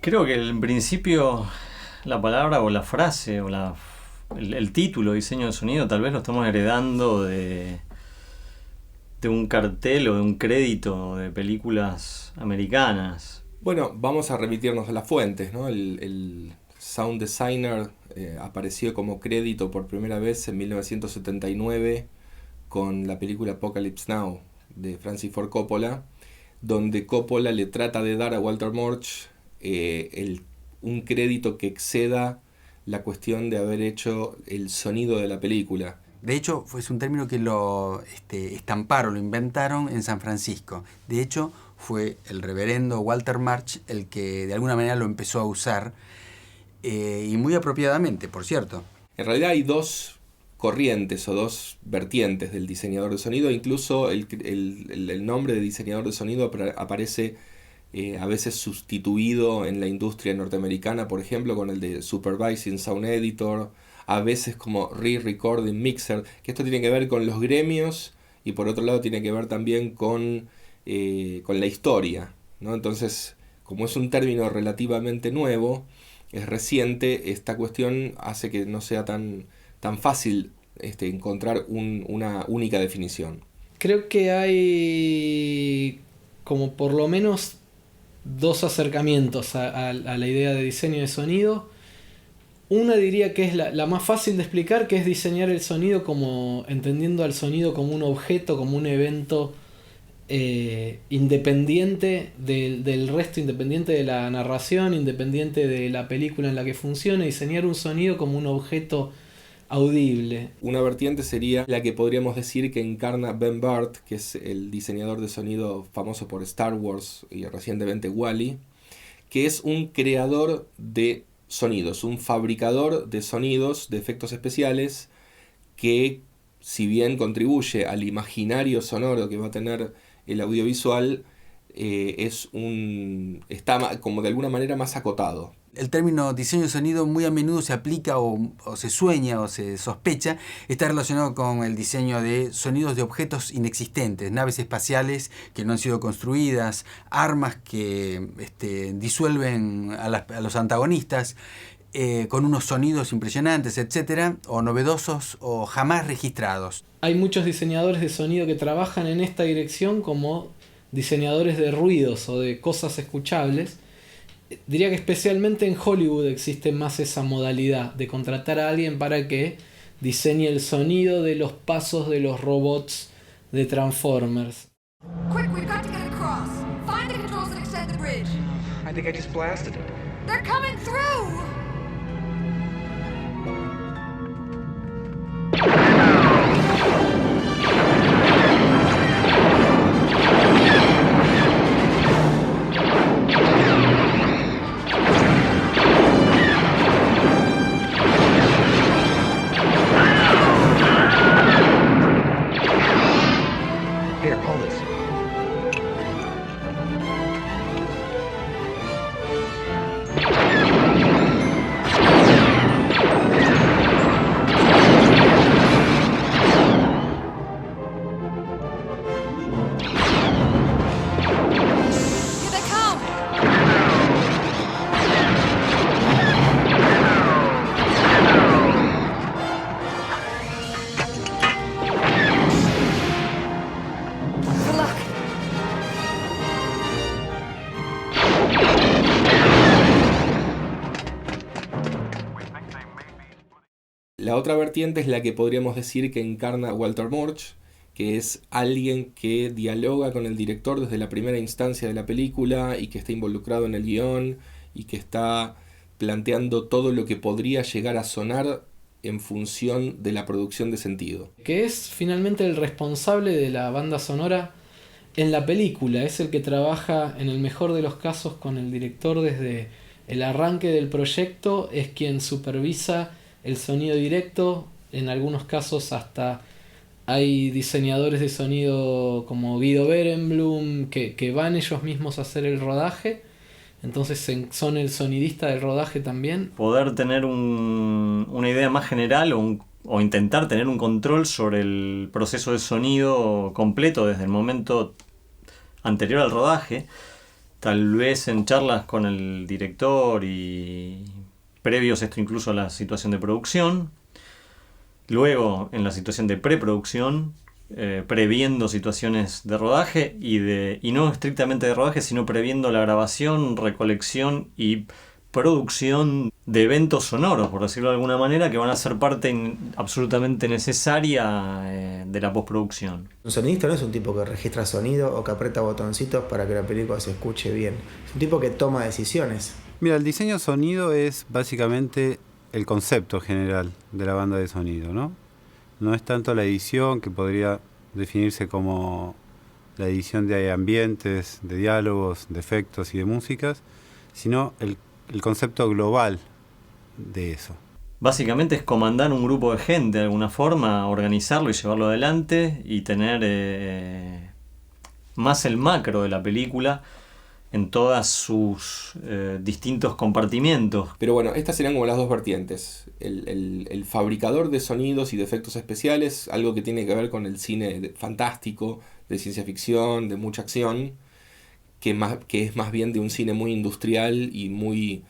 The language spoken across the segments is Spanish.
Creo que en principio la palabra o la frase o el título diseño de sonido tal vez lo estamos heredando de un cartel o de un crédito de películas americanas. Bueno, vamos a remitirnos a las fuentes, ¿no? El sound designer apareció como crédito por primera vez en 1979 con la película Apocalypse Now de Francis Ford Coppola, donde Coppola le trata de dar a Walter Murch un crédito que exceda la cuestión de haber hecho el sonido de la película. De hecho, es un término que lo estamparon, lo inventaron en San Francisco. De hecho, fue el reverendo Walter Murch el que de alguna manera lo empezó a usar, y muy apropiadamente, por cierto. En realidad hay dos corrientes o dos vertientes del diseñador de sonido. Incluso el nombre de diseñador de sonido aparece a veces sustituido en la industria norteamericana, por ejemplo, con el de Supervising Sound Editor, a veces como Re-Recording Mixer, que esto tiene que ver con los gremios y por otro lado tiene que ver también con la historia, ¿no? Entonces, como es un término relativamente nuevo, es reciente, esta cuestión hace que no sea tan fácil encontrar una única definición. Creo que hay como por lo menos dos acercamientos a la idea de diseño de sonido. Una diría que es la más fácil de explicar, que es diseñar el sonido como entendiendo al sonido como un objeto, como un evento independiente del resto, independiente de la narración, independiente de la película en la que funciona, diseñar un sonido como un objeto audible. Una vertiente sería la que podríamos decir que encarna Ben Burtt, que es el diseñador de sonido famoso por Star Wars y recientemente Wall-E, que es un creador de sonidos, un fabricador de sonidos, de efectos especiales, que si bien contribuye al imaginario sonoro que va a tener el audiovisual, está como de alguna manera más acotado. El término diseño de sonido muy a menudo se aplica o se sueña o se sospecha, está relacionado con el diseño de sonidos de objetos inexistentes, naves espaciales que no han sido construidas, armas que disuelven a los antagonistas, con unos sonidos impresionantes, etcétera, o novedosos o jamás registrados. Hay muchos diseñadores de sonido que trabajan en esta dirección como diseñadores de ruidos o de cosas escuchables. Diría que especialmente en Hollywood existe más esa modalidad de contratar a alguien para que diseñe el sonido de los pasos de los robots de Transformers. Quick, we've got to get across. Find the controls that extend the bridge. I think I just blasted it. They're coming through! Here, hold this. Here they come! Good luck. La otra vertiente es la que podríamos decir que encarna Walter Murch, que es alguien que dialoga con el director desde la primera instancia de la película y que está involucrado en el guión y que está planteando todo lo que podría llegar a sonar en función de la producción de sentido. Que es finalmente el responsable de la banda sonora en la película. Es el que trabaja en el mejor de los casos con el director desde el arranque del proyecto, es quien supervisa el sonido directo. En algunos casos hasta hay diseñadores de sonido como Guido Berenblum que van ellos mismos a hacer el rodaje. Entonces son el sonidista del rodaje también. Poder tener una idea más general o intentar tener un control sobre el proceso de sonido completo desde el momento anterior al rodaje, tal vez en charlas con el director y previos esto incluso a la situación de producción, luego en la situación de preproducción, previendo situaciones de rodaje y no estrictamente de rodaje, sino previendo la grabación, recolección y producción de eventos sonoros, por decirlo de alguna manera, que van a ser parte absolutamente necesaria de la postproducción. Un sonidista no es un tipo que registra sonido o que aprieta botoncitos para que la película se escuche bien. Es un tipo que toma decisiones. Mira, el diseño de sonido es básicamente el concepto general de la banda de sonido, ¿no? No es tanto la edición, que podría definirse como la edición de ambientes, de diálogos, de efectos y de músicas, sino el concepto global de eso. Básicamente es comandar un grupo de gente de alguna forma, organizarlo y llevarlo adelante y tener más el macro de la película en todos sus distintos compartimientos. Pero bueno, estas serían como las dos vertientes. El fabricador de sonidos y de efectos especiales, algo que tiene que ver con el cine fantástico, de ciencia ficción, de mucha acción, que es más bien de un cine muy industrial y muy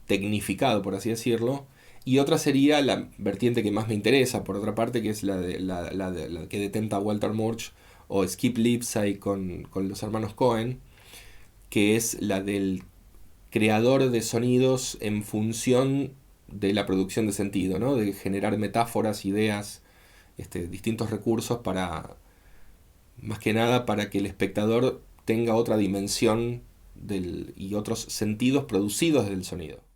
tecnificado, por así decirlo. Y otra sería la vertiente que más me interesa, por otra parte, que es la que detenta Walter Murch o Skip Lipsey con los hermanos Coen, que es la del creador de sonidos en función de la producción de sentido, ¿no? De generar metáforas, ideas, distintos recursos para, más que nada, para que el espectador tenga otra dimensión y otros sentidos producidos del sonido.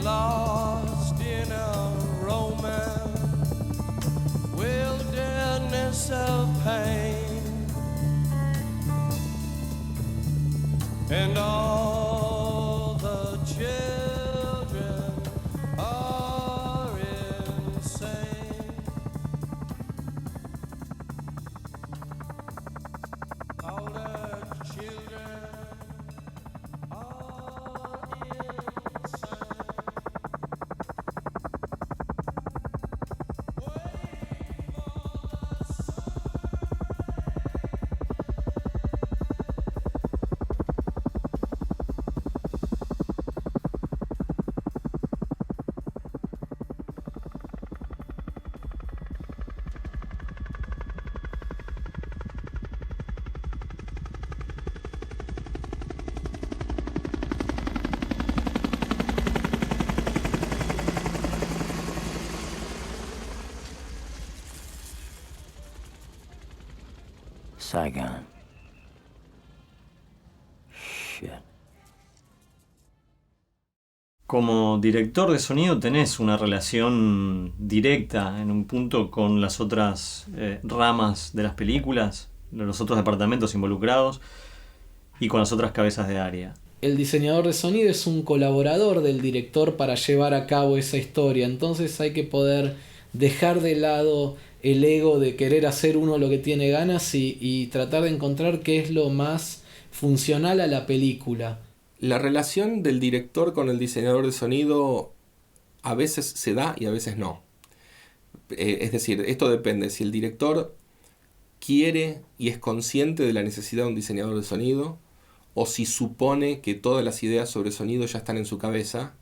Lost in a romance, wilderness of pain, and all the children are insane. All the children are insane. Saigon. Shit. Como director de sonido tenés una relación directa en un punto con las otras ramas de las películas, los otros departamentos involucrados y con las otras cabezas de área. El diseñador de sonido es un colaborador del director para llevar a cabo esa historia, entonces hay que poder dejar de lado el ego de querer hacer uno lo que tiene ganas y tratar de encontrar qué es lo más funcional a la película. La relación del director con el diseñador de sonido a veces se da y a veces no. Es decir, esto depende. Si el director quiere y es consciente de la necesidad de un diseñador de sonido, o si supone que todas las ideas sobre sonido ya están en su cabeza,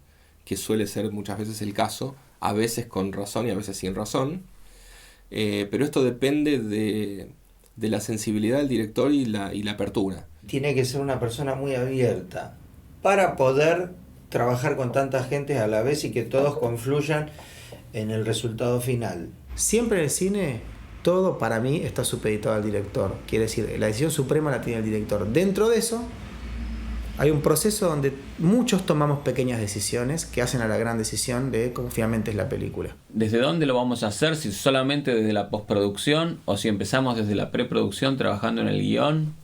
que suele ser muchas veces el caso, a veces con razón y a veces sin razón. Pero esto depende de la sensibilidad del director y la apertura. Tiene que ser una persona muy abierta para poder trabajar con tanta gente a la vez y que todos confluyan en el resultado final. Siempre en el cine, todo para mí está supeditado al director. Quiere decir, la decisión suprema la tiene el director. Dentro de eso, hay un proceso donde muchos tomamos pequeñas decisiones que hacen a la gran decisión de cómo finalmente es la película. ¿Desde dónde lo vamos a hacer? Si solamente desde la postproducción o si empezamos desde la preproducción trabajando en el guión.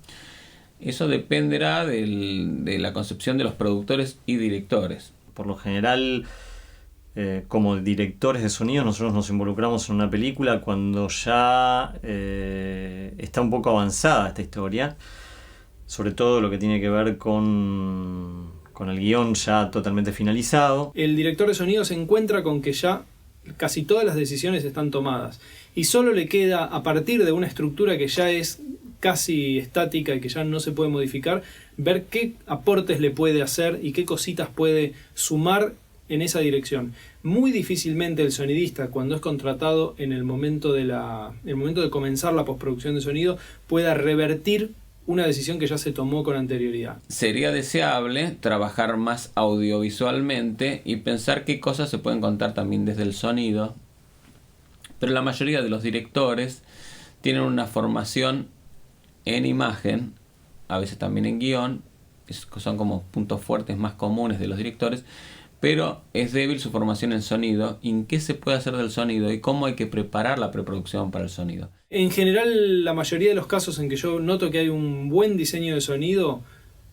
Eso dependerá de la concepción de los productores y directores. Por lo general, como directores de sonido, nosotros nos involucramos en una película cuando ya está un poco avanzada esta historia. Sobre todo lo que tiene que ver con el guión ya totalmente finalizado. El director de sonido se encuentra con que ya casi todas las decisiones están tomadas y solo le queda, a partir de una estructura que ya es casi estática y que ya no se puede modificar, ver qué aportes le puede hacer y qué cositas puede sumar en esa dirección. Muy difícilmente el sonidista, cuando es contratado en el momento de comenzar la postproducción de sonido, pueda revertir una decisión que ya se tomó con anterioridad. Sería deseable trabajar más audiovisualmente y pensar qué cosas se pueden contar también desde el sonido, pero la mayoría de los directores tienen una formación en imagen, a veces también en guión, son como puntos fuertes más comunes de los directores, pero es débil su formación en sonido, y en qué se puede hacer del sonido y cómo hay que preparar la preproducción para el sonido. En general, la mayoría de los casos en que yo noto que hay un buen diseño de sonido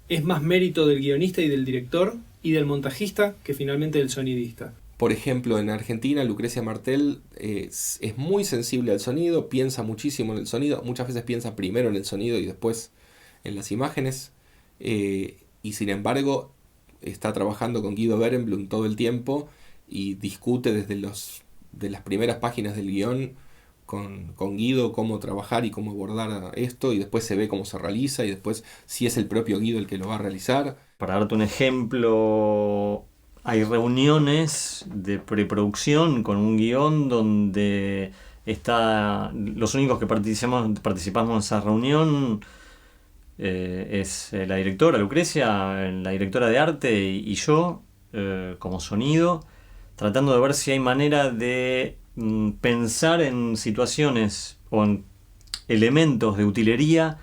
es más mérito del guionista y del director y del montajista que finalmente del sonidista. Por ejemplo, en Argentina, Lucrecia Martel es muy sensible al sonido, piensa muchísimo en el sonido, muchas veces piensa primero en el sonido y después en las imágenes, y sin embargo está trabajando con Guido Berenblum todo el tiempo y discute desde las primeras páginas del guión con Guido cómo trabajar y cómo abordar esto, y después se ve cómo se realiza y después si es el propio Guido el que lo va a realizar. Para darte un ejemplo, hay reuniones de preproducción con un guión donde los únicos que participamos en esa reunión es la directora Lucrecia, la directora de arte y yo como sonido, tratando de ver si hay manera de pensar en situaciones o en elementos de utilería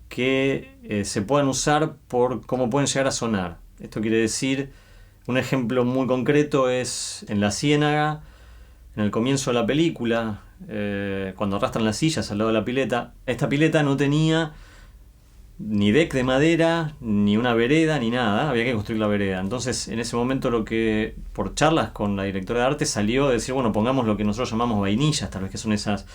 que se puedan usar por cómo pueden llegar a sonar. Esto quiere decir, un ejemplo muy concreto es en La Ciénaga, en el comienzo de la película, cuando arrastran las sillas al lado de la pileta. Esta pileta no tenía ni deck de madera, ni una vereda, ni nada. Había que construir la vereda. Entonces, en ese momento, lo que por charlas con la directora de arte salió de decir, bueno, pongamos lo que nosotros llamamos vainillas, tal vez, que son esas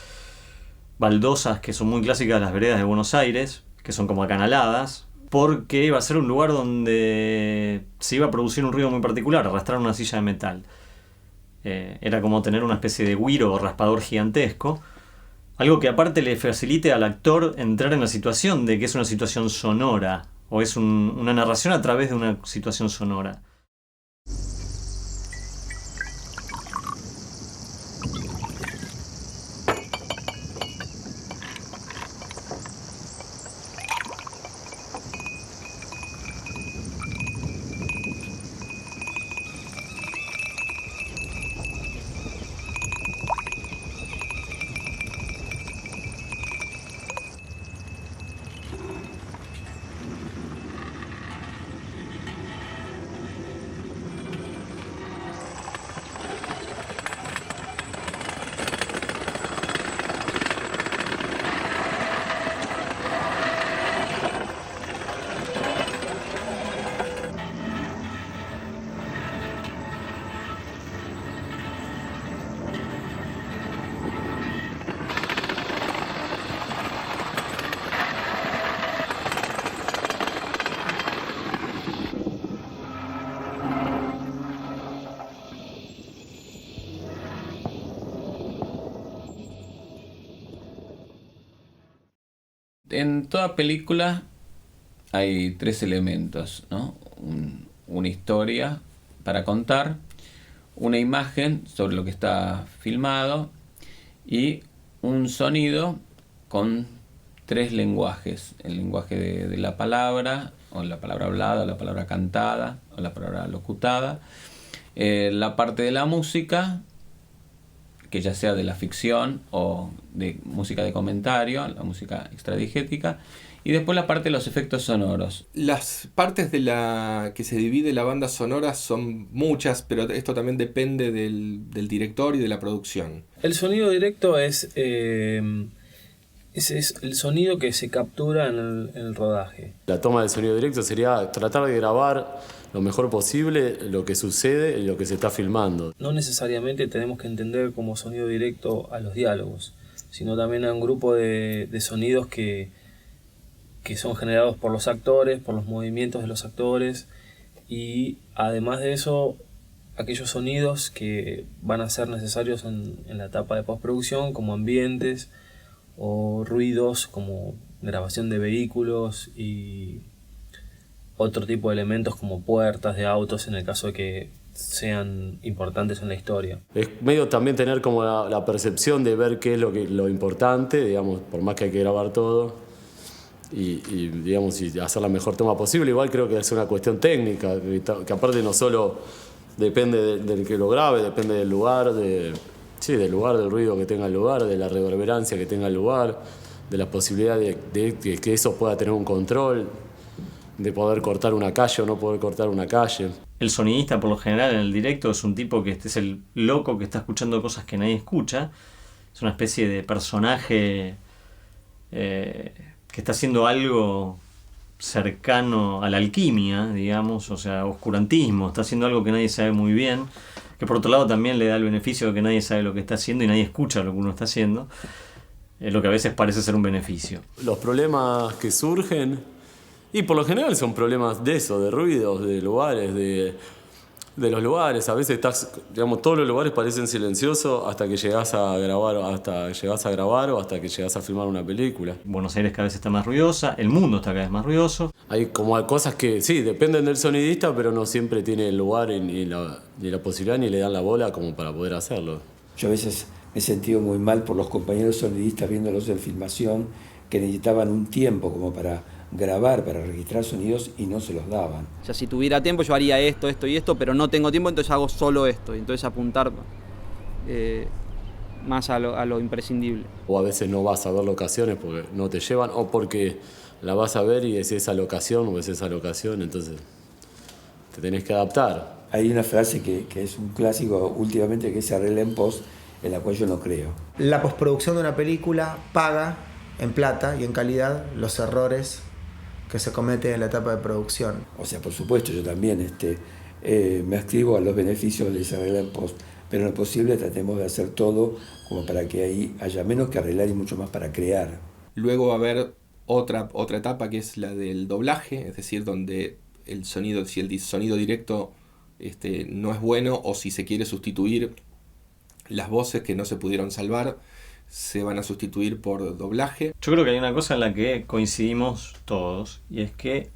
baldosas que son muy clásicas de las veredas de Buenos Aires, que son como acanaladas, porque iba a ser un lugar donde se iba a producir un ruido muy particular, arrastrar una silla de metal. Era como tener una especie de güiro o raspador gigantesco. Algo que aparte le facilite al actor entrar en la situación de que es una situación sonora, o es una narración a través de una situación sonora. En toda película hay 3 elementos, ¿no? Una historia para contar, una imagen sobre lo que está filmado y un sonido con 3 lenguajes. El lenguaje de la palabra, o la palabra hablada, o la palabra cantada, o la palabra locutada. La parte de la música, que ya sea de la ficción o de música de comentario, la música extradigética, y después la parte de los efectos sonoros. Las partes de la que se divide la banda sonora son muchas, pero esto también depende del director y de la producción. El sonido directo es el sonido que se captura en el rodaje. La toma del sonido directo sería tratar de grabar lo mejor posible lo que sucede y lo que se está filmando. No necesariamente tenemos que entender como sonido directo a los diálogos, sino también a un grupo de sonidos que son generados por los actores, por los movimientos de los actores, y además de eso, aquellos sonidos que van a ser necesarios en la etapa de postproducción, como ambientes o ruidos, como grabación de vehículos y otro tipo de elementos como puertas de autos en el caso de que sean importantes en la historia. Es medio también tener como la percepción de ver qué es lo importante, digamos, por más que hay que grabar todo y digamos, y hacer la mejor toma posible. Igual creo que es una cuestión técnica, que aparte no solo depende del que lo grabe, depende del lugar, del lugar, del ruido que tenga el lugar, de la reverberancia que tenga el lugar, de la posibilidad de que eso pueda tener un control, de poder cortar una calle o no poder cortar una calle. El sonidista, por lo general, en el directo es un tipo que es el loco que está escuchando cosas que nadie escucha. Es una especie de personaje que está haciendo algo cercano a la alquimia, digamos, o sea, oscurantismo. Está haciendo algo que nadie sabe muy bien, que por otro lado también le da el beneficio de que nadie sabe lo que está haciendo y nadie escucha lo que uno está haciendo, lo que a veces parece ser un beneficio. Los problemas que surgen, y por lo general son problemas de eso, de ruidos, de lugares, de los lugares. A veces todos los lugares parecen silenciosos hasta que llegás a grabar o hasta que llegás a filmar una película. Buenos Aires cada vez está más ruidosa, el mundo está cada vez más ruidoso. Hay como cosas que sí, dependen del sonidista, pero no siempre tiene el lugar ni la posibilidad ni le dan la bola como para poder hacerlo. Yo a veces me he sentido muy mal por los compañeros sonidistas viéndolos en filmación, que necesitaban un tiempo como para grabar, para registrar sonidos, y no se los daban. O sea, si tuviera tiempo yo haría esto y esto, pero no tengo tiempo, entonces hago solo esto. Y entonces apuntar más a lo imprescindible. O a veces no vas a ver locaciones porque no te llevan, o porque la vas a ver y es esa locación o es esa locación, entonces te tenés que adaptar. Hay una frase que es un clásico últimamente, que se arregla en post, en la cual yo no creo. La postproducción de una película paga en plata y en calidad los errores que se cometen en la etapa de producción. O sea, por supuesto, yo también me adscribo a los beneficios de ese arregla en post, pero en lo posible tratemos de hacer todo como para que ahí haya menos que arreglar y mucho más para crear. Luego va a haber otra etapa que es la del doblaje, es decir, donde el sonido, si el sonido directo no es bueno, o si se quiere sustituir las voces que no se pudieron salvar, se van a sustituir por doblaje. Yo creo que hay una cosa en la que coincidimos todos, y es que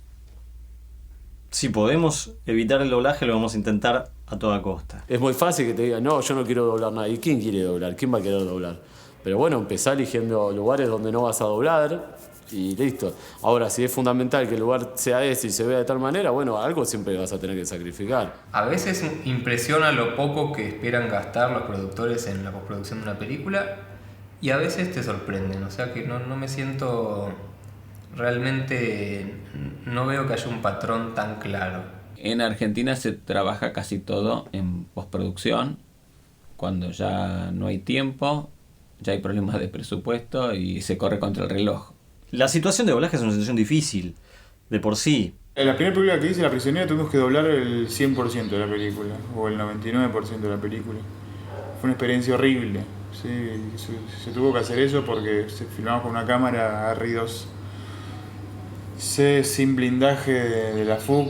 si podemos evitar el doblaje lo vamos a intentar a toda costa. Es muy fácil que te digan, no, yo no quiero doblar nada. ¿Y quién quiere doblar? ¿Quién va a querer doblar? Pero bueno, empezá eligiendo lugares donde no vas a doblar y listo. Ahora, si es fundamental que el lugar sea ese y se vea de tal manera, bueno, algo siempre vas a tener que sacrificar. A veces impresiona lo poco que esperan gastar los productores en la postproducción de una película, y a veces te sorprenden, o sea que no me siento, realmente no veo que haya un patrón tan claro. En Argentina se trabaja casi todo en postproducción, cuando ya no hay tiempo, ya hay problemas de presupuesto y se corre contra el reloj. La situación de doblaje es una situación difícil, de por sí. En la primera película que hice, La prisionera, tuvimos que doblar el 100% de la película, o el 99% de la película. Fue una experiencia horrible. Sí, se tuvo que hacer eso porque se filmaba con una cámara R2C sin blindaje de la FUC,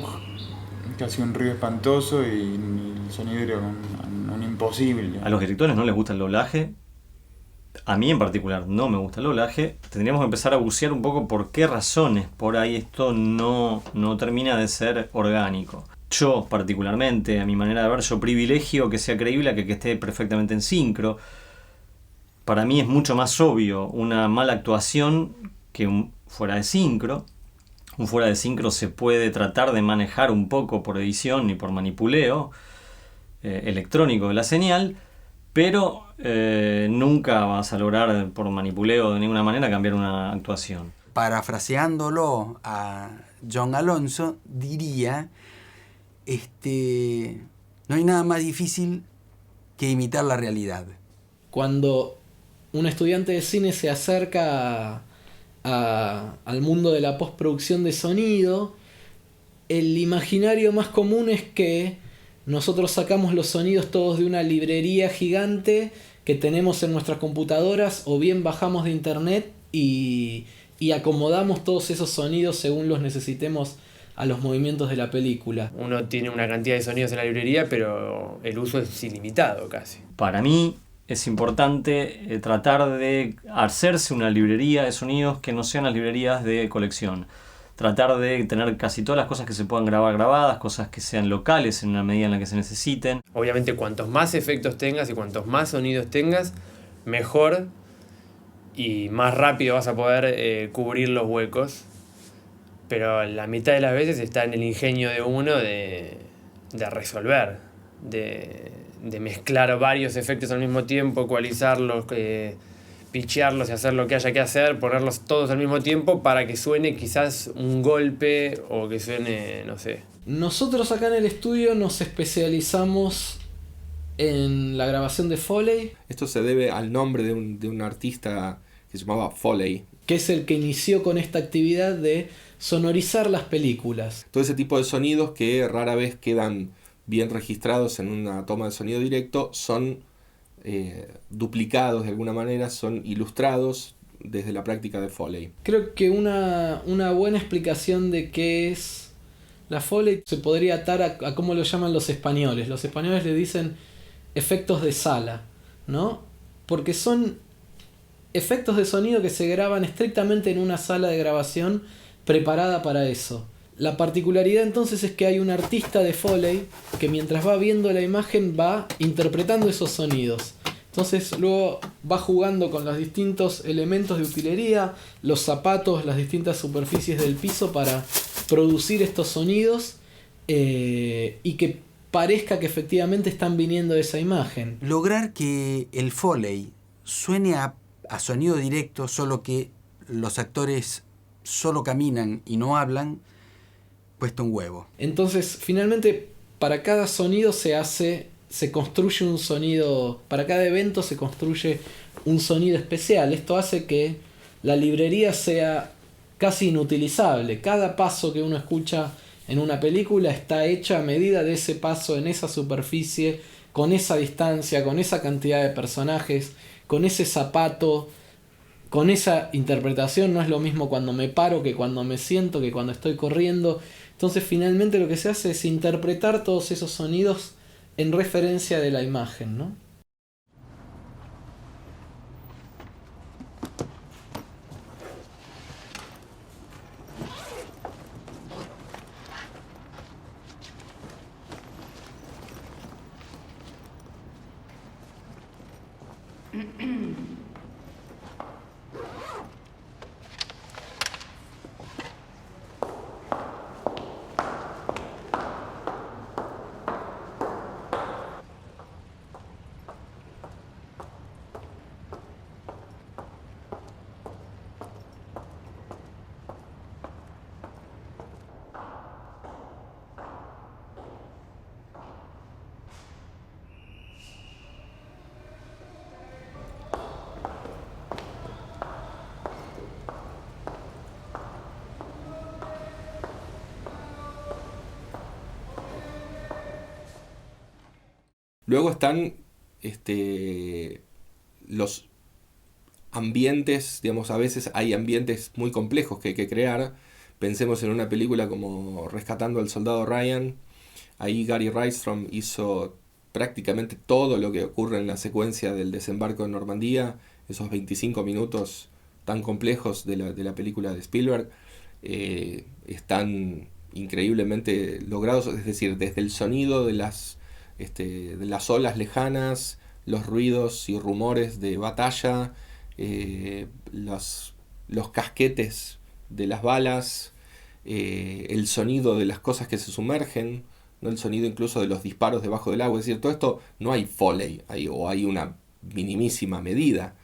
que hacía un ruido espantoso y el sonido era un imposible. A los directores no les gusta el doblaje, a mí en particular no me gusta el doblaje, tendríamos que empezar a bucear un poco por qué razones por ahí esto no termina de ser orgánico. Yo particularmente, a mi manera de ver, yo privilegio que sea creíble a que esté perfectamente en sincro. Para mí es mucho más obvio una mala actuación que un fuera de sincro. Un fuera de sincro se puede tratar de manejar un poco por edición y por manipuleo electrónico de la señal, pero nunca vas a lograr por manipuleo de ninguna manera cambiar una actuación. Parafraseándolo a John Alonso, diría, no hay nada más difícil que imitar la realidad. Cuando un estudiante de cine se acerca al mundo de la postproducción de sonido, el imaginario más común es que nosotros sacamos los sonidos todos de una librería gigante que tenemos en nuestras computadoras, o bien bajamos de internet y acomodamos todos esos sonidos según los necesitemos a los movimientos de la película. Uno tiene una cantidad de sonidos en la librería, pero el uso es ilimitado casi. Para mí es importante tratar de hacerse una librería de sonidos que no sean las librerías de colección. Tratar de tener casi todas las cosas que se puedan grabar grabadas, cosas que sean locales en la medida en la que se necesiten. Obviamente cuantos más efectos tengas y cuantos más sonidos tengas, mejor y más rápido vas a poder cubrir los huecos. Pero la mitad de las veces está en el ingenio de uno de resolver, de mezclar varios efectos al mismo tiempo, ecualizarlos, pitchearlos y hacer lo que haya que hacer, ponerlos todos al mismo tiempo para que suene quizás un golpe o que suene, no sé. Nosotros acá en el estudio nos especializamos en la grabación de Foley. Esto se debe al nombre de un artista que se llamaba Foley, que es el que inició con esta actividad de sonorizar las películas. Todo ese tipo de sonidos que rara vez quedan bien registrados en una toma de sonido directo son duplicados de alguna manera, son ilustrados desde la práctica de Foley. Creo que una buena explicación de qué es la Foley se podría atar a cómo lo llaman los españoles. Los españoles le dicen efectos de sala, ¿no? Porque son efectos de sonido que se graban estrictamente en una sala de grabación preparada para eso. La particularidad entonces es que hay un artista de Foley que mientras va viendo la imagen va interpretando esos sonidos. Entonces luego va jugando con los distintos elementos de utilería, los zapatos, las distintas superficies del piso para producir estos sonidos y que parezca que efectivamente están viniendo de esa imagen. Lograr que el Foley suene a sonido directo, solo que los actores solo caminan y no hablan, cuesta un huevo. Entonces, finalmente, para cada sonido se construye un sonido, para cada evento se construye un sonido especial. Esto hace que la librería sea casi inutilizable. Cada paso que uno escucha en una película está hecha a medida de ese paso en esa superficie, con esa distancia, con esa cantidad de personajes, con ese zapato, con esa interpretación. No es lo mismo cuando me paro que cuando me siento, que cuando estoy corriendo. Entonces finalmente lo que se hace es interpretar todos esos sonidos en referencia de la imagen, ¿no? Luego están los ambientes, digamos, a veces hay ambientes muy complejos que hay que crear. Pensemos en una película como Rescatando al Soldado Ryan. Ahí Gary Rydstrom hizo prácticamente todo lo que ocurre en la secuencia del desembarco en Normandía, esos 25 minutos tan complejos de la película de Spielberg, están increíblemente logrados, es decir, desde el sonido de las olas lejanas, los ruidos y rumores de batalla, los casquetes de las balas, el sonido de las cosas que se sumergen, ¿no? El sonido incluso de los disparos debajo del agua. Es decir, todo esto no hay Foley, o hay una minimísima medida.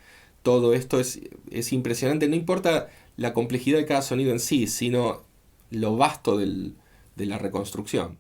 Todo esto es impresionante. No importa la complejidad de cada sonido en sí, sino lo vasto de la reconstrucción.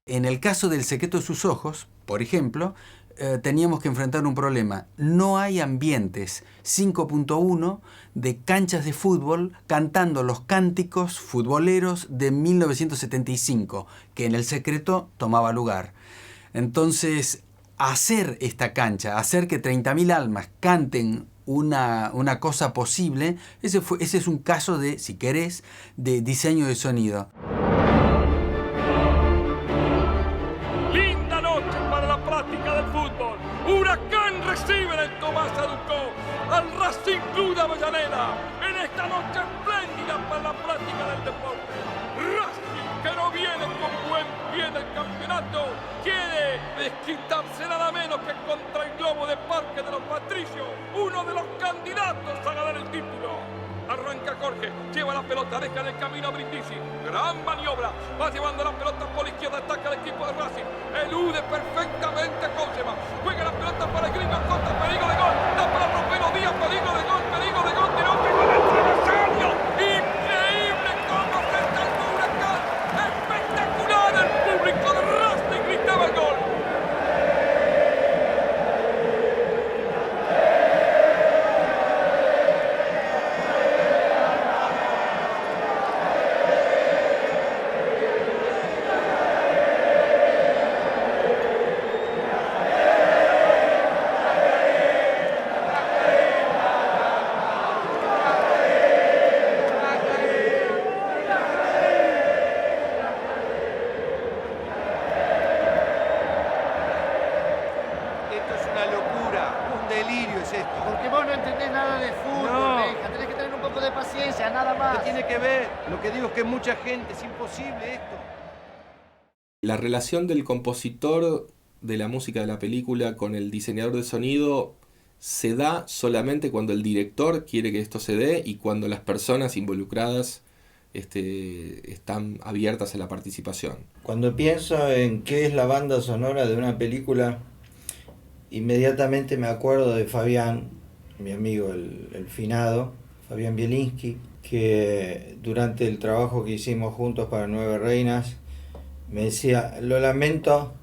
En el caso del secreto de sus ojos, por ejemplo, teníamos que enfrentar un problema. No hay ambientes 5.1 de canchas de fútbol cantando los cánticos futboleros de 1975, que en el secreto tomaba lugar. Entonces, hacer esta cancha, hacer que 30.000 almas canten una cosa posible, ese es un caso de, si querés, de diseño de sonido. Huracán recibe en el Tomás Educó al Racing Club de Avellaneda en esta noche espléndida para la práctica del deporte. Racing, que no viene con buen pie del campeonato, quiere desquitarse nada menos que contra el Globo de Parque de los Patricios, uno de los candidatos a ganar el título. Arranca Jorge, lleva la pelota, deja en el camino a Brindisi. Gran maniobra, va llevando la pelota por la izquierda, ataca el equipo de Racing. Elude perfectamente Cosema. Juega la pelota para el Gringo Acosta, peligro de gol. Da para Romero Díaz, peligro de gol, tiene un gol del travesaño. Increíble cómo se saltó Huracán. Espectacular, el público de Racing gritaba el gol. Mucha gente, es imposible esto. La relación del compositor de la música de la película con el diseñador de sonido se da solamente cuando el director quiere que esto se dé y cuando las personas involucradas están abiertas a la participación. Cuando pienso en qué es la banda sonora de una película, inmediatamente me acuerdo de Fabián, mi amigo el finado, Fabián Bielinski, que durante el trabajo que hicimos juntos para Nueve Reinas me decía: lo lamento,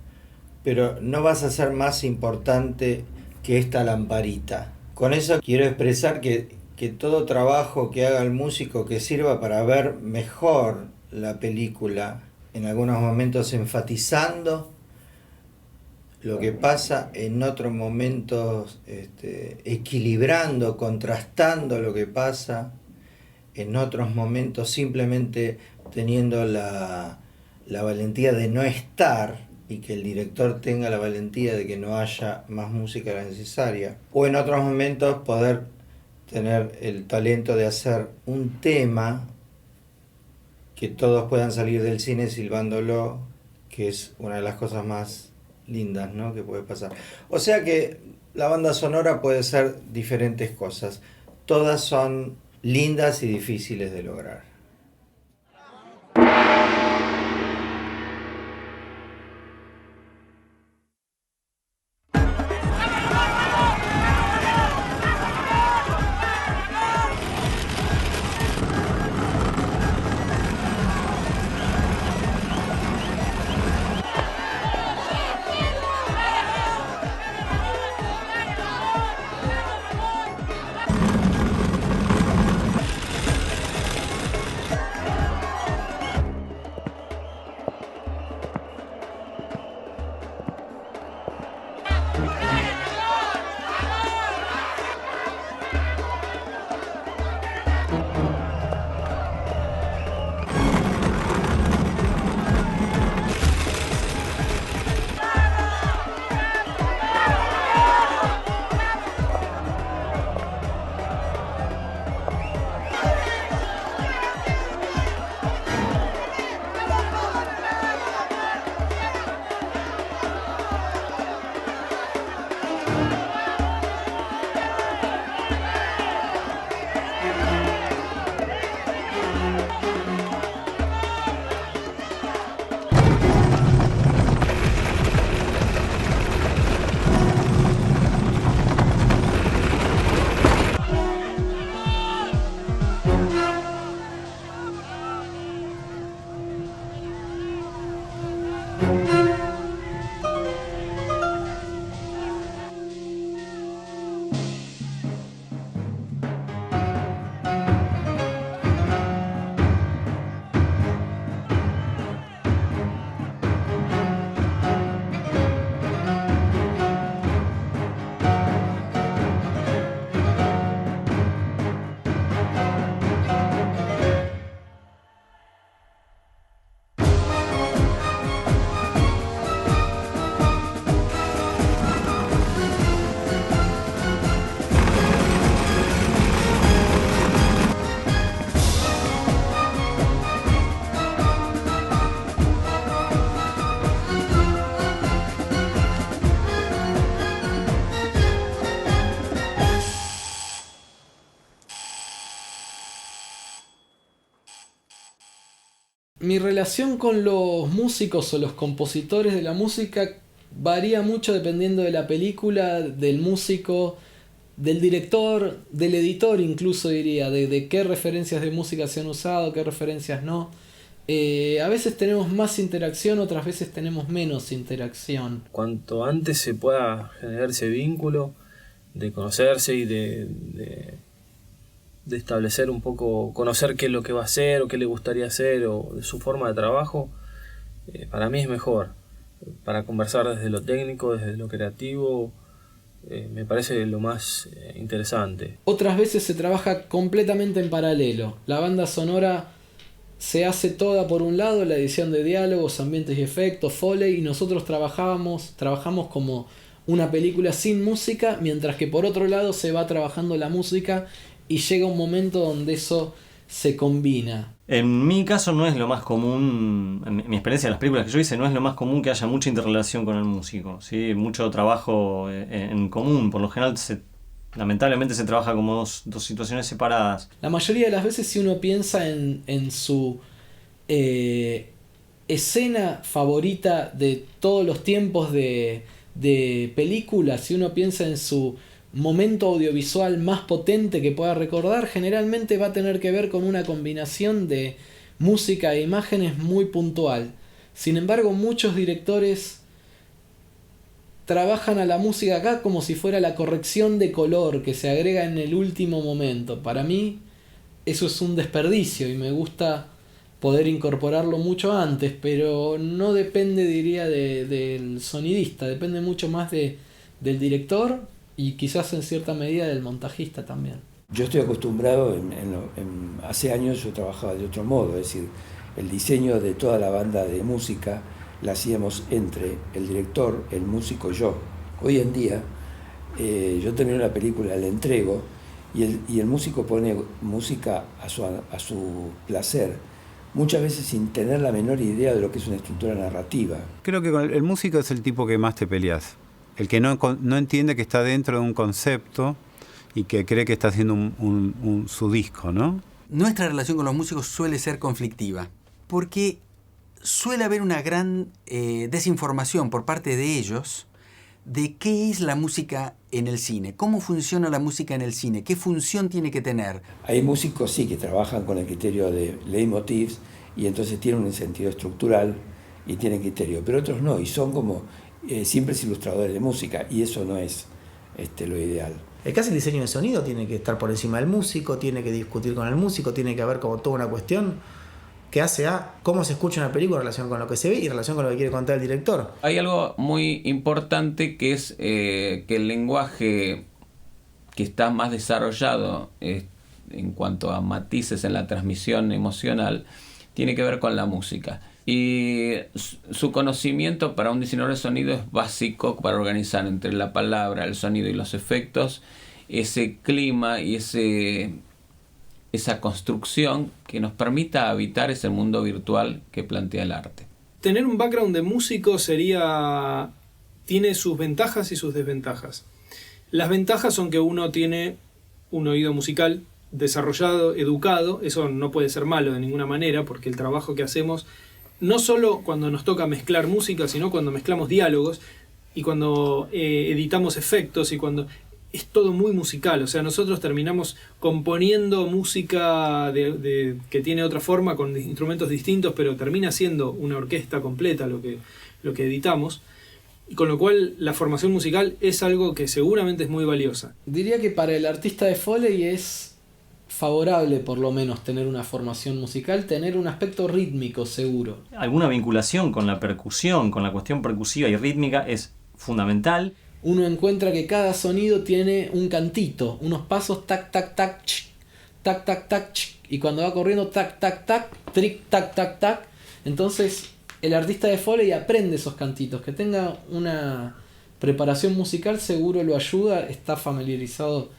pero no vas a ser más importante que esta lamparita. Con eso quiero expresar que que todo trabajo que haga el músico que sirva para ver mejor la película, en algunos momentos enfatizando lo que pasa, en otros momentos equilibrando, contrastando lo que pasa, en otros momentos simplemente teniendo la valentía de no estar y que el director tenga la valentía de que no haya más música de la necesaria, o en otros momentos poder tener el talento de hacer un tema que todos puedan salir del cine silbándolo, que es una de las cosas más lindas, ¿no?, que puede pasar. O sea que la banda sonora puede ser diferentes cosas. Todas son lindas y difíciles de lograr. Mi relación con los músicos o los compositores de la música varía mucho dependiendo de la película, del músico, del director, del editor incluso diría, de qué referencias de música se han usado, qué referencias no. A veces tenemos más interacción, otras veces tenemos menos interacción. Cuanto antes se pueda generar ese vínculo de conocerse y de establecer un poco, conocer qué es lo que va a hacer o qué le gustaría hacer o de su forma de trabajo, para mí es mejor. Para conversar desde lo técnico, desde lo creativo, me parece lo más interesante. Otras veces se trabaja completamente en paralelo. La banda sonora se hace toda por un lado, la edición de diálogos, ambientes y efectos, Foley, y nosotros trabajamos como una película sin música, mientras que por otro lado se va trabajando la música y llega un momento donde eso se combina. En mi caso no es lo más común, en mi experiencia de las películas que yo hice, no es lo más común que haya mucha interrelación con el músico, ¿sí? Mucho trabajo en común, por lo general lamentablemente se trabaja como dos situaciones separadas. La mayoría de las veces, si uno piensa en su escena favorita de todos los tiempos de películas, si uno piensa en su momento audiovisual más potente que pueda recordar, generalmente va a tener que ver con una combinación de música e imágenes muy puntual. Sin embargo, muchos directores trabajan a la música acá como si fuera la corrección de color que se agrega en el último momento. Para mí eso es un desperdicio y me gusta poder incorporarlo mucho antes, pero no depende, diría, del sonidista, depende mucho más del director y quizás en cierta medida del montajista también. Yo estoy acostumbrado, hace años yo trabajaba de otro modo, es decir, el diseño de toda la banda de música la hacíamos entre el director, el músico y yo. Hoy en día, yo termino la película, la entrego, y el músico pone música a su placer, muchas veces sin tener la menor idea de lo que es una estructura narrativa. Creo que el músico es el tipo que más te peleas, el que no entiende que está dentro de un concepto y que cree que está haciendo su disco, ¿no? Nuestra relación con los músicos suele ser conflictiva, porque suele haber una gran desinformación por parte de ellos de qué es la música en el cine, cómo funciona la música en el cine, qué función tiene que tener. Hay músicos, sí, que trabajan con el criterio de leitmotivs y entonces tienen un sentido estructural y tienen criterio, pero otros no, y son como simples ilustradores de música, y eso no es lo ideal. Casi el diseño de sonido tiene que estar por encima del músico, tiene que discutir con el músico, tiene que haber como toda una cuestión que hace a cómo se escucha una película en relación con lo que se ve y en relación con lo que quiere contar el director. Hay algo muy importante que es que el lenguaje que está más desarrollado en cuanto a matices en la transmisión emocional tiene que ver con la música. Y su conocimiento para un diseñador de sonido es básico para organizar entre la palabra, el sonido y los efectos ese clima y esa construcción que nos permita habitar ese mundo virtual que plantea el arte. Tener un background de músico tiene sus ventajas y sus desventajas. Las ventajas son que uno tiene un oído musical desarrollado, educado. Eso no puede ser malo de ninguna manera, porque el trabajo que hacemos, no solo cuando nos toca mezclar música, sino cuando mezclamos diálogos y cuando editamos efectos y cuando es todo muy musical. O sea, nosotros terminamos componiendo música que tiene otra forma, con instrumentos distintos, pero termina siendo una orquesta completa lo que editamos. Y con lo cual la formación musical es algo que seguramente es muy valiosa. Diría que para el artista de Foley es favorable por lo menos tener una formación musical, tener un aspecto rítmico seguro. Alguna vinculación con la percusión, con la cuestión percusiva y rítmica es fundamental. Uno encuentra que cada sonido tiene un cantito, unos pasos tac tac tac, ch, tac tac tac, ch, y cuando va corriendo tac tac tac, tric tac tac tac. Entonces el artista de Foley aprende esos cantitos. Que tenga una preparación musical seguro lo ayuda, está familiarizado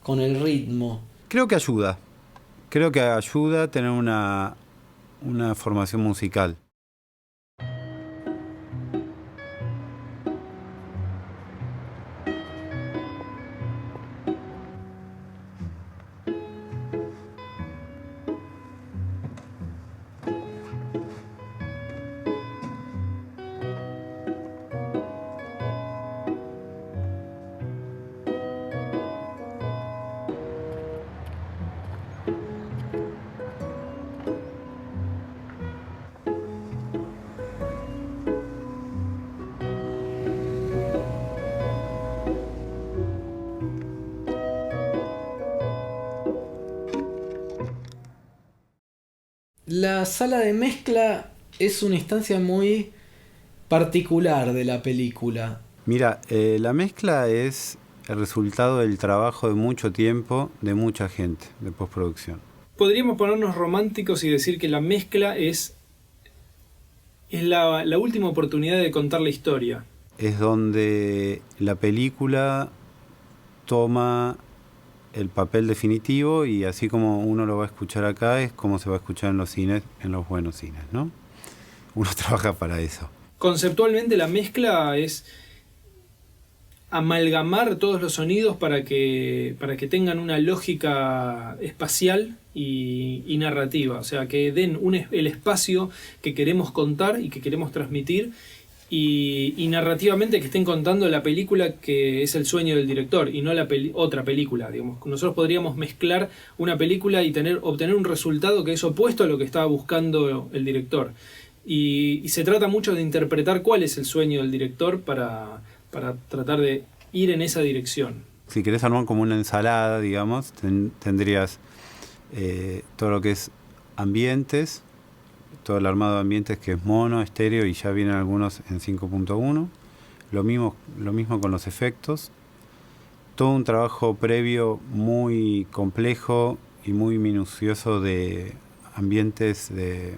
con el ritmo. Creo que ayuda a tener una formación musical. La sala de mezcla es una instancia muy particular de la película. Mira, la mezcla es el resultado del trabajo de mucho tiempo, de mucha gente, de postproducción. Podríamos ponernos románticos y decir que la mezcla es la última oportunidad de contar la historia. Es donde la película toma el papel definitivo y así como uno lo va a escuchar acá es como se va a escuchar en los cines, en los buenos cines, ¿no? Uno trabaja para eso. Conceptualmente la mezcla es amalgamar todos los sonidos para que tengan una lógica espacial y narrativa, o sea, que den el espacio que queremos contar y que queremos transmitir y narrativamente que estén contando la película que es el sueño del director y no otra película, digamos. Nosotros podríamos mezclar una película y obtener un resultado que es opuesto a lo que estaba buscando el director. Y se trata mucho de interpretar cuál es el sueño del director para para tratar de ir en esa dirección. Si querés armar como una ensalada, digamos, tendrías todo lo que es ambientes, todo el armado de ambientes que es mono, estéreo, y ya vienen algunos en 5.1. Lo mismo con los efectos. Todo un trabajo previo muy complejo y muy minucioso de ambientes de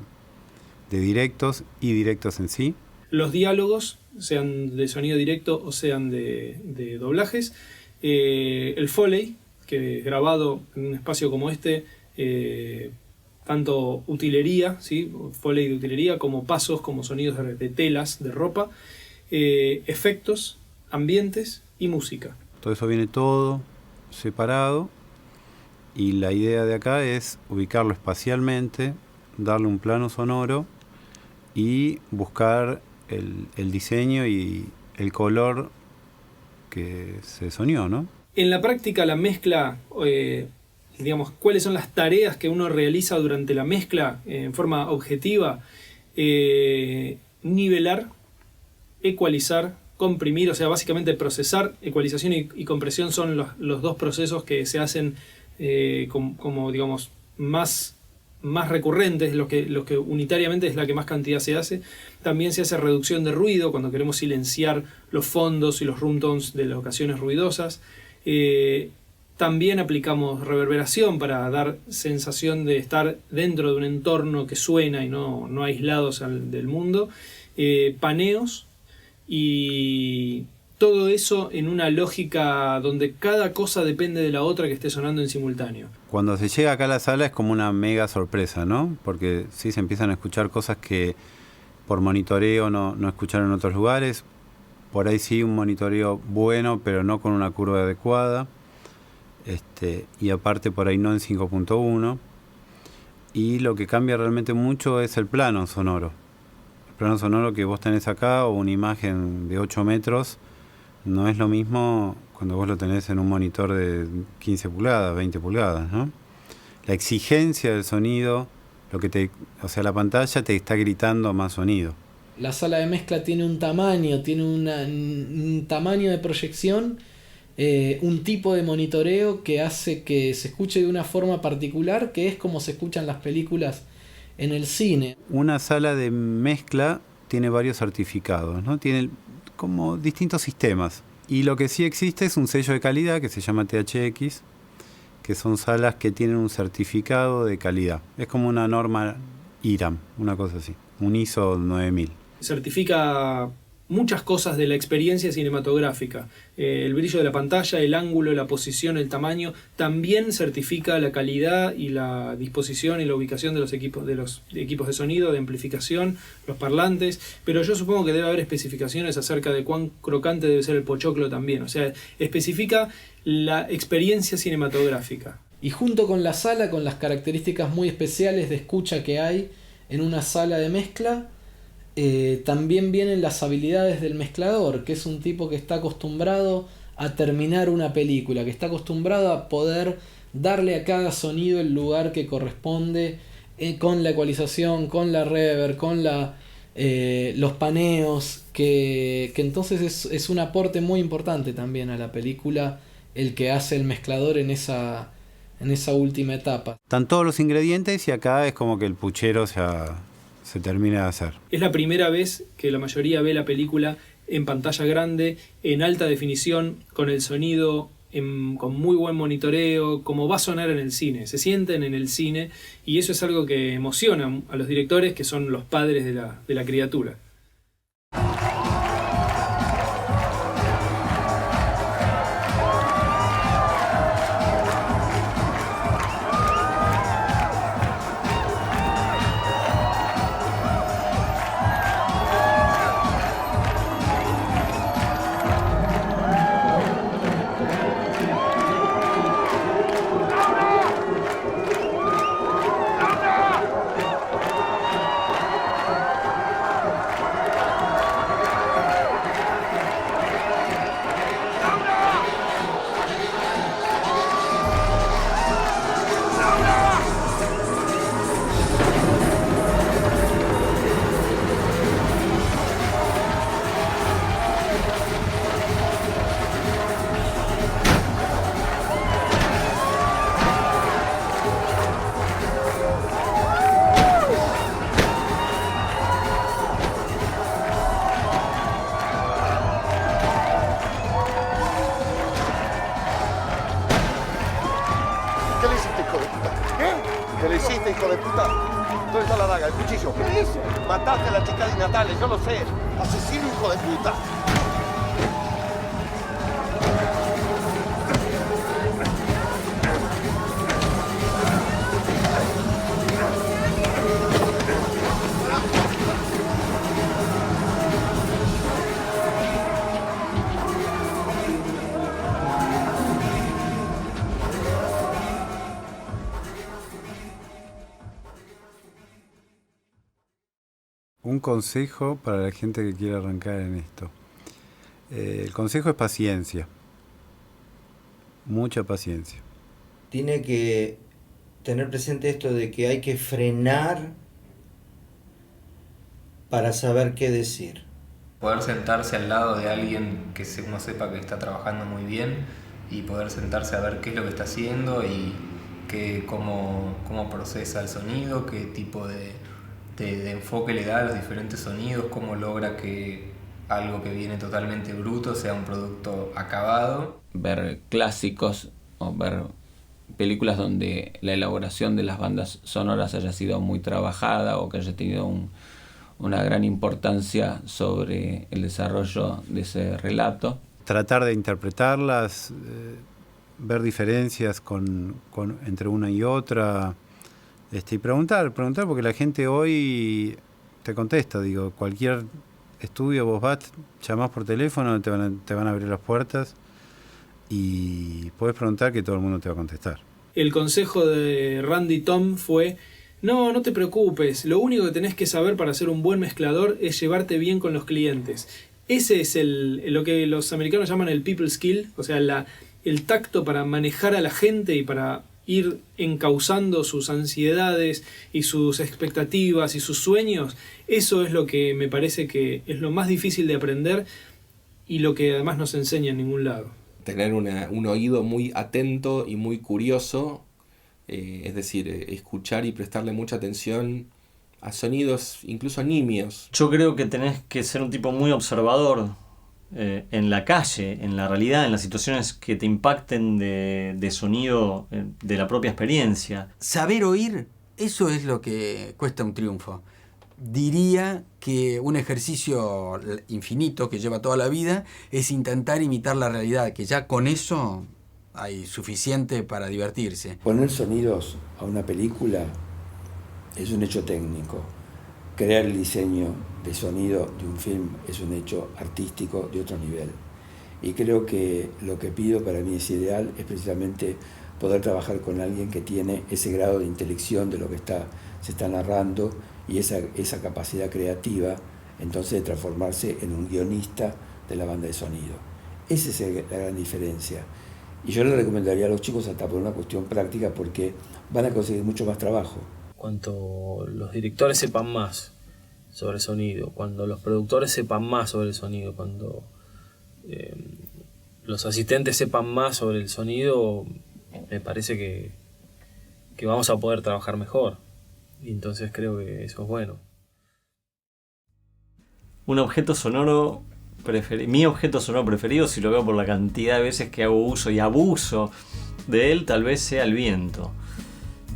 directos y directos en sí. Los diálogos, sean de sonido directo o sean de doblajes. El Foley, que grabado en un espacio como este, tanto utilería, ¿sí? Foley de utilería, como pasos, como sonidos de telas, de ropa, efectos, ambientes y música. Todo eso viene todo separado, y la idea de acá es ubicarlo espacialmente, darle un plano sonoro y buscar el diseño y el color que se soñó, ¿no? En la práctica, la mezcla, digamos, ¿cuáles son las tareas que uno realiza durante la mezcla en forma objetiva? Nivelar, ecualizar, comprimir, o sea, básicamente procesar. Ecualización y compresión son los dos procesos que se hacen como digamos, más recurrentes, los que unitariamente es la que más cantidad se hace. También se hace reducción de ruido cuando queremos silenciar los fondos y los room tones de las ocasiones ruidosas. También aplicamos reverberación para dar sensación de estar dentro de un entorno que suena y no aislados del mundo. Paneos, y todo eso en una lógica donde cada cosa depende de la otra que esté sonando en simultáneo. Cuando se llega acá a la sala es como una mega sorpresa, ¿no? Porque sí se empiezan a escuchar cosas que por monitoreo no escucharon en otros lugares. Por ahí sí un monitoreo bueno, pero no con una curva adecuada. Y aparte por ahí no en 5.1. Y lo que cambia realmente mucho es el plano sonoro. El plano sonoro que vos tenés acá, o una imagen de 8 metros, no es lo mismo cuando vos lo tenés en un monitor de 15 pulgadas, 20 pulgadas, ¿no? La exigencia del sonido, la pantalla te está gritando más sonido. La sala de mezcla tiene un tamaño de proyección, un tipo de monitoreo que hace que se escuche de una forma particular, que es como se escuchan las películas en el cine. Una sala de mezcla tiene varios certificados, ¿no? Tiene como distintos sistemas. Y lo que sí existe es un sello de calidad que se llama THX, que son salas que tienen un certificado de calidad. Es como una norma IRAM, una cosa así, un ISO 9000. Certifica muchas cosas de la experiencia cinematográfica. El brillo de la pantalla, el ángulo, la posición, el tamaño. También certifica la calidad y la disposición y la ubicación de los equipos de sonido, de amplificación, los parlantes. Pero yo supongo que debe haber especificaciones acerca de cuán crocante debe ser el pochoclo también. O sea, especifica la experiencia cinematográfica. Y junto con la sala, con las características muy especiales de escucha que hay en una sala de mezcla, también vienen las habilidades del mezclador, que es un tipo que está acostumbrado a terminar una película, que está acostumbrado a poder darle a cada sonido el lugar que corresponde, con la ecualización, con la reverb, con los paneos, que entonces es un aporte muy importante también a la película el que hace el mezclador en esa última etapa. Están todos los ingredientes y acá es como que el puchero se termina de hacer. Es la primera vez que la mayoría ve la película en pantalla grande, en alta definición, con el sonido, con muy buen monitoreo, como va a sonar en el cine. Se sienten en el cine, y eso es algo que emociona a los directores, que son los padres de la criatura. hijo de puta. ¿Dónde está la daga, el cuchillo? ¿Qué hizo? Mataste a la chica de Natales, yo lo sé. Asesino, hijo de puta. Un consejo para la gente que quiere arrancar en esto. El consejo es paciencia. Mucha paciencia. Tiene que tener presente esto de que hay que frenar para saber qué decir. Poder sentarse al lado de alguien que uno sepa que está trabajando muy bien y poder sentarse a ver qué es lo que está haciendo y cómo procesa el sonido, qué tipo de enfoque le da a los diferentes sonidos, cómo logra que algo que viene totalmente bruto sea un producto acabado. Ver clásicos o ver películas donde la elaboración de las bandas sonoras haya sido muy trabajada o que haya tenido una gran importancia sobre el desarrollo de ese relato. Tratar de interpretarlas, ver diferencias entre una y otra. Y preguntar, porque la gente hoy te contesta, cualquier estudio vos vas, llamás por teléfono, te van a abrir las puertas y podés preguntar que todo el mundo te va a contestar. El consejo de Randy Tom fue: no te preocupes, lo único que tenés que saber para ser un buen mezclador es llevarte bien con los clientes. Ese es lo que los americanos llaman el people skill, o sea, el tacto para manejar a la gente y para ir encauzando sus ansiedades y sus expectativas y sus sueños. Eso es lo que me parece que es lo más difícil de aprender y lo que además no se enseña en ningún lado. Tener un oído muy atento y muy curioso, es decir, escuchar y prestarle mucha atención a sonidos incluso nimios. Yo creo que tenés que ser un tipo muy observador en la calle, en la realidad, en las situaciones que te impacten de sonido, de la propia experiencia. Saber oír, eso es lo que cuesta un triunfo. Diría que un ejercicio infinito que lleva toda la vida es intentar imitar la realidad, que ya con eso hay suficiente para divertirse. Poner sonidos a una película es un hecho técnico. Crear el diseño de sonido de un film es un hecho artístico de otro nivel. Y creo que lo que pido para mí es ideal, es precisamente poder trabajar con alguien que tiene ese grado de intelección de lo que se está narrando y esa capacidad creativa, entonces, de transformarse en un guionista de la banda de sonido. Esa es la gran diferencia. Y yo le recomendaría a los chicos, hasta por una cuestión práctica, porque van a conseguir mucho más trabajo. Cuanto los directores sepan más sobre sonido, cuando los productores sepan más sobre el sonido, cuando los asistentes sepan más sobre el sonido, me parece que vamos a poder trabajar mejor. Y entonces creo que eso es bueno. Un objeto sonoro mi objeto sonoro preferido, si lo veo por la cantidad de veces que hago uso y abuso de él, tal vez sea el viento.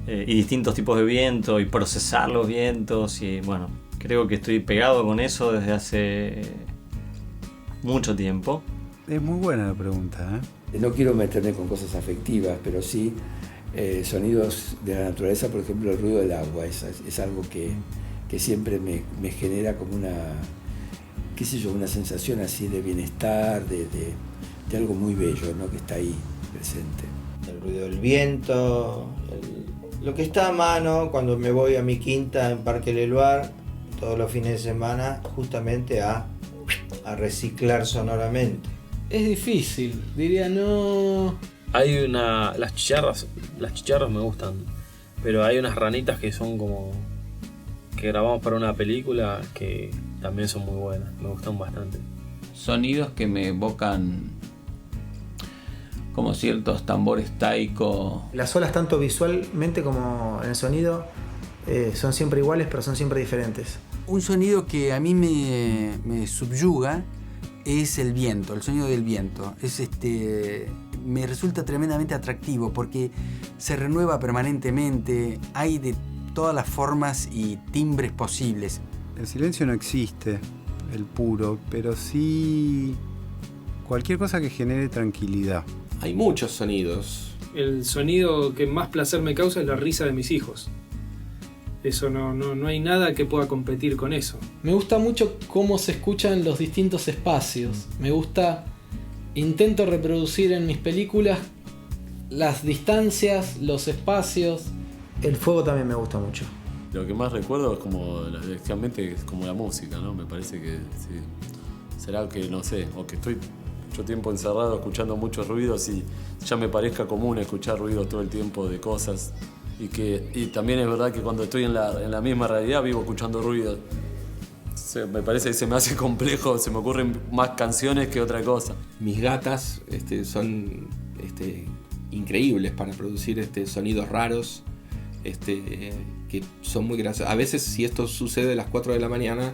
Y distintos tipos de viento, y procesar los vientos, y bueno, creo que estoy pegado con eso desde hace mucho tiempo. Es muy buena la pregunta, No quiero meterme con cosas afectivas, pero sí sonidos de la naturaleza, por ejemplo el ruido del agua, es algo que siempre me genera como una sensación así de bienestar, de algo muy bello, ¿no?, que está ahí presente. El ruido del viento, lo que está a mano cuando me voy a mi quinta en Parque Leluar todos los fines de semana, justamente a reciclar sonoramente. Es difícil, diría no. Hay las chicharras me gustan, pero hay unas ranitas que son como que grabamos para una película que también son muy buenas, me gustan bastante. Sonidos que me evocan como ciertos tambores taiko. Las olas, tanto visualmente como en el sonido, son siempre iguales, pero son siempre diferentes. Un sonido que a mí me subyuga es el viento, el sonido del viento. me resulta tremendamente atractivo porque se renueva permanentemente, hay de todas las formas y timbres posibles. El silencio no existe, el puro, pero sí cualquier cosa que genere tranquilidad. Hay muchos sonidos. El sonido que más placer me causa es la risa de mis hijos. Eso no hay nada que pueda competir con eso. Me gusta mucho cómo se escuchan los distintos espacios. Intento reproducir en mis películas las distancias, los espacios. El fuego también me gusta mucho. Lo que más recuerdo es como, efectivamente, es como la música, ¿no? Me parece que sí. Será que, no sé, o que estoy mucho tiempo encerrado escuchando muchos ruidos y ya me parezca común escuchar ruidos todo el tiempo de cosas. Y también es verdad que cuando estoy en la misma realidad vivo escuchando ruidos. Me parece que se me hace complejo, se me ocurren más canciones que otra cosa. Mis gatas son increíbles para producir sonidos raros, que son muy graciosos. A veces, si esto sucede a las 4 de la mañana,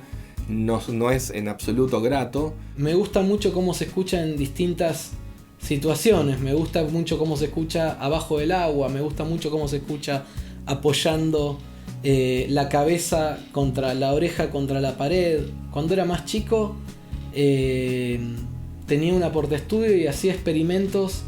no es en absoluto grato. Me gusta mucho cómo se escucha en distintas situaciones. Me gusta mucho cómo se escucha abajo del agua. Me gusta mucho cómo se escucha apoyando la cabeza contra la oreja contra la pared. Cuando era más chico tenía un portaestudio y hacía experimentos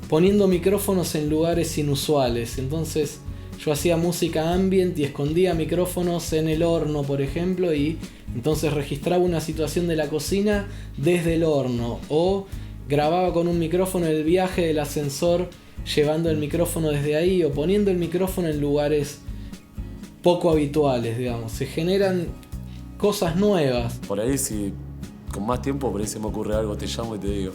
poniendo micrófonos en lugares inusuales. Entonces yo hacía música ambient y escondía micrófonos en el horno, por ejemplo, y entonces registraba una situación de la cocina desde el horno, o grababa con un micrófono el viaje del ascensor llevando el micrófono desde ahí, o poniendo el micrófono en lugares poco habituales, digamos. Se generan cosas nuevas. Por ahí, si con más tiempo por ahí se me ocurre algo, te llamo y te digo.